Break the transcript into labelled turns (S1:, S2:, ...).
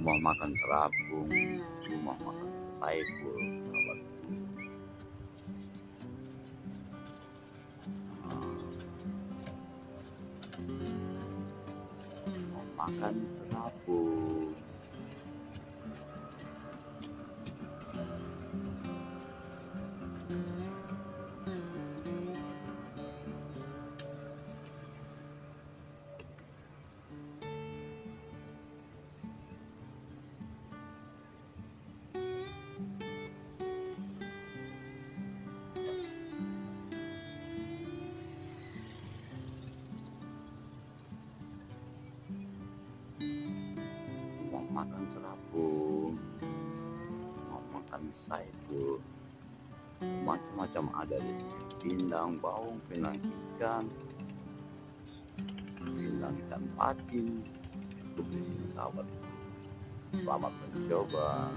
S1: Mau makan terapung, mau makan saiful, sahabat. Mau makan terapung. Mau makan terapung, mau makan saiful, macam-macam ada di sini. Pindang bawang, pindang ikan patin, cukup di sini sahabat. Selamat mencoba.